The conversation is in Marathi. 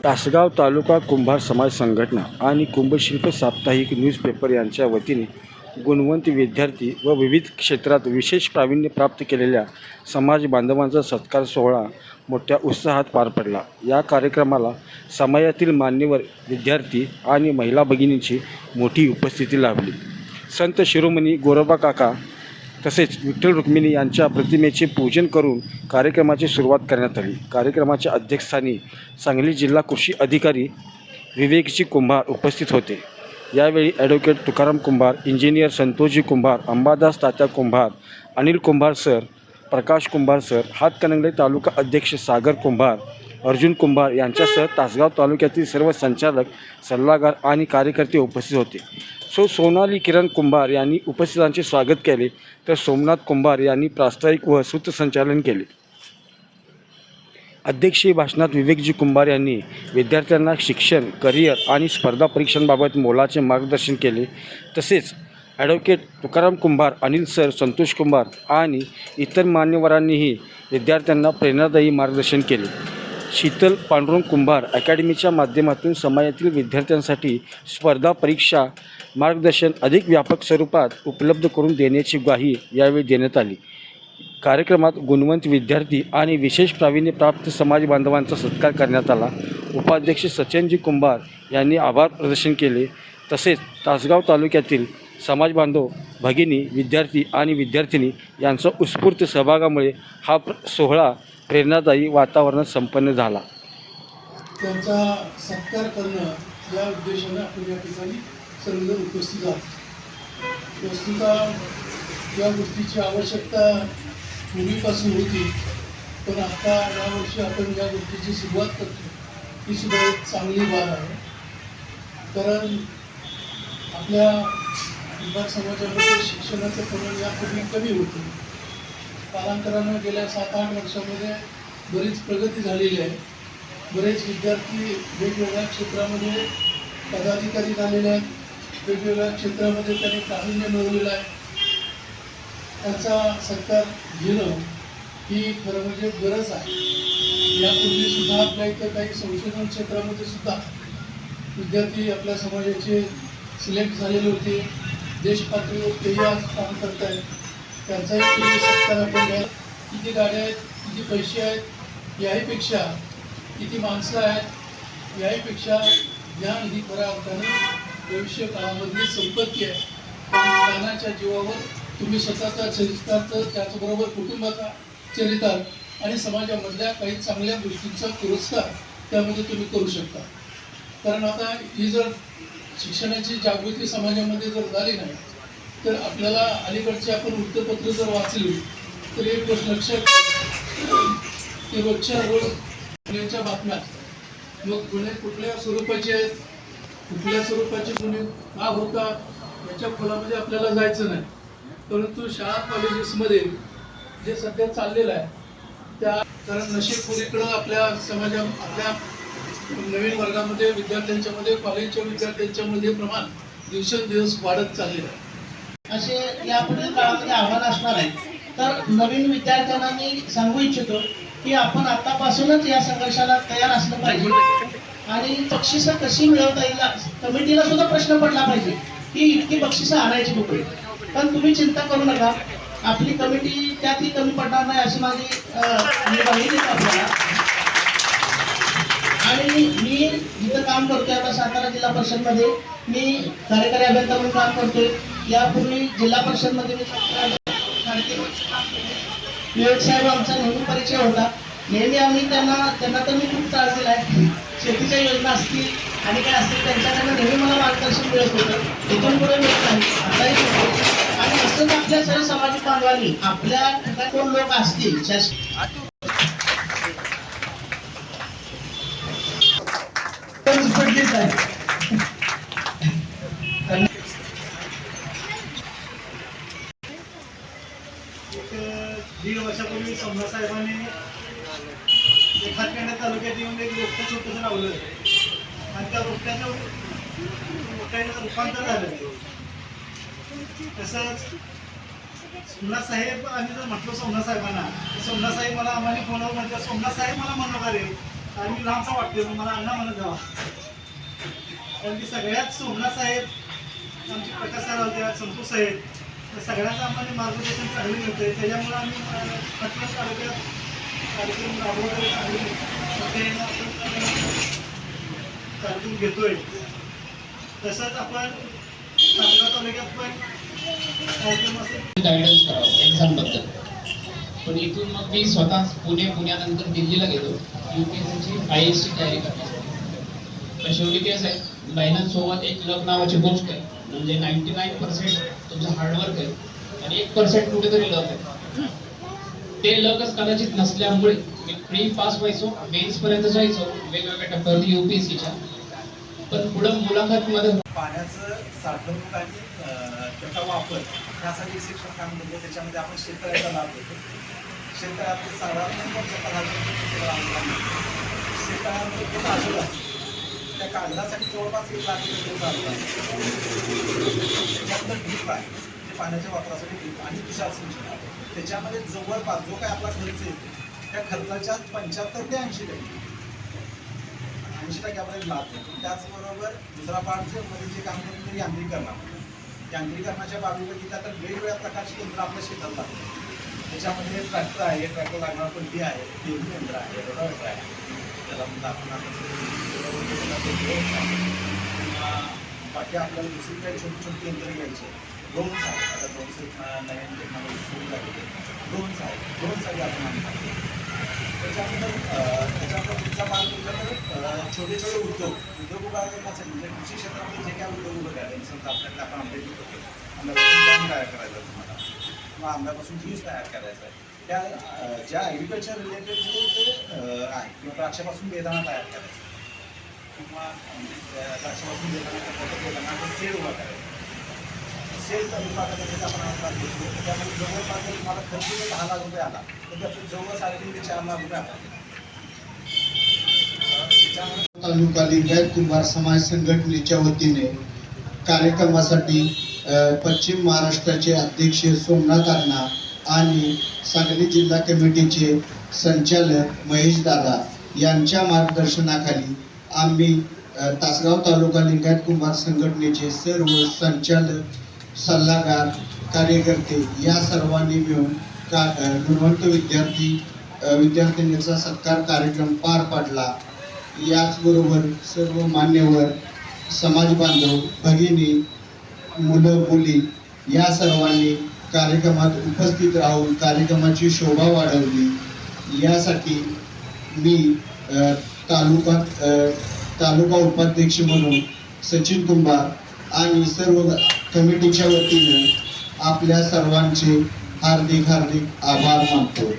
तासगाव तालुका कुंभार समाज संघटना आणि कुंभशिल्प साप्ताहिक न्यूजपेपर यांच्या वतीने गुणवंत विद्यार्थी व विविध क्षेत्रात विशेष प्रावीण्य प्राप्त केलेल्या समाज बांधवांचा सत्कार सोहळा मोठ्या उत्साहात पार पडला। या कार्यक्रमाला समाजातील मान्यवर विद्यार्थी आणि महिला भगिनींची मोठी उपस्थिती लाभली। संत शिरोमणी गोरोबा काका तसेच विठ्ठल रुक्मिणी यांच्या प्रतिमेचे पूजन करून कार्यक्रमाची सुरुवात करण्यात आली। कार्यक्रमाच्या अध्यक्षस्थानी सांगली जिल्हा कृषी अधिकारी विवेकजी कुंभार उपस्थित होते। यावेळी ॲडव्होकेट तुकाराम कुंभार, इंजिनियर संतोषजी कुंभार, अंबादास तात्या कुंभार, अनिल कुंभार सर, प्रकाश कुंभार सर, हातकणंगले तालुका अध्यक्ष सागर कुंभार, अर्जुन कुंभार यांच्यासह तासगाव तालुक्यातील सर्व संचालक, सल्लागार आणि कार्यकर्ते उपस्थित होते। सोनाली किरण कुंभार यांनी उपस्थितांचे स्वागत केले, तर सोमनाथ कुंभार यांनी प्रास्ताविक व सूत्रसंचालन केले। अध्यक्षीय भाषणात विवेकजी कुंभार यांनी विद्यार्थ्यांना शिक्षण, करिअर आणि स्पर्धा परीक्षांबाबत मोलाचे मार्गदर्शन केले। तसेच ॲडव्होकेट तुकाराम कुंभार, अनिल सर, संतोष कुंभार आणि इतर मान्यवरांनीही विद्यार्थ्यांना प्रेरणादायी मार्गदर्शन केले। शीतल पांडुरंग कुंभार अकॅडमीच्या माध्यमातून समाजातील विद्यार्थ्यांसाठी स्पर्धा परीक्षा मार्गदर्शन अधिक व्यापक स्वरूपात उपलब्ध करून देण्याची ग्वाही यावेळी देण्यात आली। कार्यक्रमात गुणवंत विद्यार्थी आणि विशेष प्रावीण्य प्राप्त समाज बांधवांचा सत्कार करण्यात आला। उपाध्यक्ष सचिनजी कुंभार यांनी आभार प्रदर्शन केले। तसेच तासगाव तालुक्यातील समाज बांधव, भगिनी, विद्यार्थी आणि विद्यार्थिनी यांचा उत्स्फूर्त सहभागामुळे हा सोहळा प्रेरणादायी वातावरणात संपन्न झाला। त्यांचा सत्कार करणं या उद्देशाने आपण या ठिकाणी सर्वजण उपस्थित आहोत। वस्तुतः या गोष्टीची आवश्यकता पूर्वीपासून होती, पण आता यावर्षी आपण या गोष्टीची सुरुवात करतो ही सुद्धा एक चांगली बाब आहे। कारण आपल्या कुंभार समाजामध्ये शिक्षणाचं प्रमाण यापूर्वी कमी होतं। कालांतरानं गेल्या 7-8 वर्षामध्ये बरीच प्रगती झालेली आहे। बरेच विद्यार्थी वेगवेगळ्या क्षेत्रामध्ये पदाधिकारी झालेले आहेत, वेगवेगळ्या क्षेत्रामध्ये त्यांनी प्रावीण्य मिळवलेलं आहे। त्यांचा सत्कार घेणं ही खरं म्हणजे गरज आहे। यापूर्वी सुद्धा आपल्या इथं काही संशोधन क्षेत्रामध्ये सुद्धा विद्यार्थी आपल्या समाजाचे सिलेक्ट झालेले होते, देश पातळीवर तेही आज काम करत आहेत। त्यांचाही पूर्वी सत्कार आपण घ्या। किती गाड्या आहेत, किती पैसे आहेत याहीपेक्षा किती माणसं आहेत याहीपेक्षा ज्ञान ही खऱ्या अर्थाने भविष्य काळामधली संपत्ती आहे। ज्ञानाच्या जीवावर तुम्ही स्वतःचा चरितार्थ, त्याचबरोबर कुटुंबाचा चरितार्थ आणि समाजामधल्या काही चांगल्या गोष्टींचा पुरस्कार त्यामध्ये तुम्ही करू शकता। कारण आता ही जर शिक्षणाची जागृती समाजामध्ये जर झाली नाही तर आपल्याला अलीकडचे आपण वृत्तपत्र जर वाचली तर एक गोष्ट लक्षात की रोजच्या रोज गुन्ह्यांच्या बातम्या, मग गुन्हे कुठल्या स्वरूपाचे आहेत, कुठल्या स्वरूपाचे गुन्हे का होतात याच्या खोलामध्ये आपल्याला जायचं नाही। परंतु शाळा कॉलेजेसमध्ये जे सध्या चाललेलं आहे त्या कारण नशेखोरीकडं आपल्या समाजात आपल्या नवीन वर्गामध्ये विद्यार्थ्यांच्यामध्ये, कॉलेजच्या विद्यार्थ्यांच्यामध्ये प्रमाण दिवसेंदिवस वाढत चाललेलं आहे। असे यापुढील काळामध्ये आव्हान असणार आहे। तर नवीन विद्यार्थ्यांना मी सांगू इच्छितो की आपण आतापासूनच या संघर्षाला तयार असलं पाहिजे आणि बक्षिसं कशी मिळवता येईल कमिटीला सुद्धा प्रश्न पडला पाहिजे की इतकी बक्षिसं आणायची कुठे। पण तुम्ही चिंता करू नका, आपली कमिटी त्यातही कमी पडणार नाही अशी माझी ग्वाही देतो आपल्याला। आणि मी जिथं काम करतोय आता सातारा जिल्हा परिषदमध्ये मी कार्यकारी अभियंता म्हणून काम करतोय। यापूर्वी जिल्हा परिषदमध्ये मी विवेक साहेब आमचा नेहमी परिचय होता। नेहमी आम्ही त्यांना तर मी खूप त्रास दिला आहे। शेतीच्या योजना असतील आणि काय असतील त्यांच्याकडनं नेहमी मला मार्गदर्शन मिळत होतं। इथून पुढे मिळत नाही, आताही मिळतो। आणि असंच आपल्या सर्व सामाजिक बांधवांनी आपल्या ठिकाणी कोण लोक असतील दीड वर्षापूर्वी सोमनाथ साहेबांनी हातकणंगले तालुक्यात येऊन एक रोपटं छोटंसं लावलं आणि त्या रोपट्याचं रूपांतर झालं। तसंच सोमनाथ साहेब आणि जर म्हटलं सोमनाथ साहेबांना, सोमनाथ साहेब मला आम्हाला फोनवर म्हटलं, सोमनाथ साहेब मला म्हणणार आहे आणि मी लांबचा वाटते मग मला अण्णा म्हणत जावा. कारण की सगळ्यात सोमनाथ साहेब, आमचे प्रकाश साहेब होते, संतोष साहेब, तर सगळ्यांचं आम्हाला मार्गदर्शन चांगले मिळते. त्याच्यामुळे आम्ही पटकन तालुक्यात कार्यक्रम राबवतो, चांगले कार्यक्रम घेतोय. तसंच आपण तासगाव तालुक्यात पण कार्यक्रम असेल गायडन्स करावं एक्झामबद्दल. पण इथून मग मी स्वतः पुण्यानंतर दिल्लीला गेलो UPSCची IASची तयारी करण्यासाठी. तर शेवटी तेच आहे, मेहनतसोबत एक लक नावाची गोष्ट आहे. म्हणजे 99% तुमचं हार्डवर्क आहे आणि 1% कुठेतरी लक आहे. ते लकच कदाचित नसल्यामुळे मी प्री पास व्हायचो, मेन्सपर्यंत जायचो वेगवेगळ्या टप्प्यावरती UPSCच्या. पण पुढं मुलाखतमध्ये पाण्याचं साठवणूक आणि त्याचा वापर ह्यासाठी शिक्षण काम म्हणजे त्याच्यामध्ये आपण शेतकऱ्याचा लाभ देतो. शेतकऱ्यामध्ये साधारण शेतकऱ्यामध्ये जे कागद असते त्या कागदासाठी जवळपास 1 लाख रुपये चालू आहे. त्याच्यानंतर ड्रीप आहे ते पाण्याच्या वापरासाठी ड्रीप आणि तुषार सिंचन आहे. त्याच्यामध्ये जवळपास जो काय आपला खर्च येतो त्या खर्चाच्या 75 ते 80% आपण लाभ देतो. त्याचबरोबर दुसरा पार्ट मध्ये जे काम करतो ते यांत्रिकरणाच्या बाबीवर की आता वेगवेगळ्या प्रकारची यंत्र आपल्या शेतात लागतात. त्याच्यामध्ये ट्रॅक्टर आहे, ट्रॅक्टर लागणार पलटी आहे, पेरणी यंत्र आहे, रोटावेटर आहे, त्याला म्हणतात आपण किंवा बाकी आपल्याला दुसरी काही छोटी छोटी यंत्र घ्यायची. ड्रोन्स आहेत, आता ड्रोन्स नवीन टेक्नॉलॉजी सुरू झालेली आहे. ड्रोन्स आहेत, ड्रोनसाठी आपण आणतो. त्याच्यानंतर पुढचा भाग तर छोटे छोटे उद्योग उभा करण्यासाठी म्हणजे कृषी क्षेत्रामध्ये जे काय उद्योग उभे करायचे समजा आपल्याकडे आपण आंब्याची होते, आंब्यापासून जाम तयार करायचा तुम्हाला किंवा आंब्यापासून ज्यूस तयार करायचा आहे. त्या ज्या ॲग्रिकल्चर रिलेटेड जे आहे किंवा द्राक्षापासून बेदाणा तयार करायचा किंवा द्राक्षापासून बेदाणा आपण सेल उभा करायचा. सेल उभा करण्यासाठी आपण आपला घेतो. त्यामध्ये जवळपास जर तुम्हाला खर्च जर 10 लाख रुपये आला तर त्यातून जवळ 3.5 ते 4 लाख रुपये आला. तालुका लिंगायत कुंभार समाज संघटनेच्या वतीने कार्यक्रमासाठी पश्चिम महाराष्ट्राचे अध्यक्ष सोमनाथ अण्णा आणि सांगली जिल्हा कमिटीचे संचालक महेश दादा यांच्या मार्गदर्शनाखाली आम्ही तासगाव तालुका लिंगायत कुंभार संघटनेचे सर्व संचालक, सल्लागार, कार्यकर्ते या सर्वांनी मिळून गुणवंत विद्यार्थिनीचा सत्कार कार्यक्रम पार पाडला. याचबरोबर सर्व मान्यवर, समाज बांधव, भगिनी, मुलं मुली या सर्वांनी कार्यक्रमात उपस्थित राहून कार्यक्रमाची शोभा वाढवली. यासाठी मी तालुका उपाध्यक्ष म्हणून सचिन कुंभार आणि सर्व कमिटीच्या वतीने आपल्या सर्वांचे हार्दिक आभार मानतो.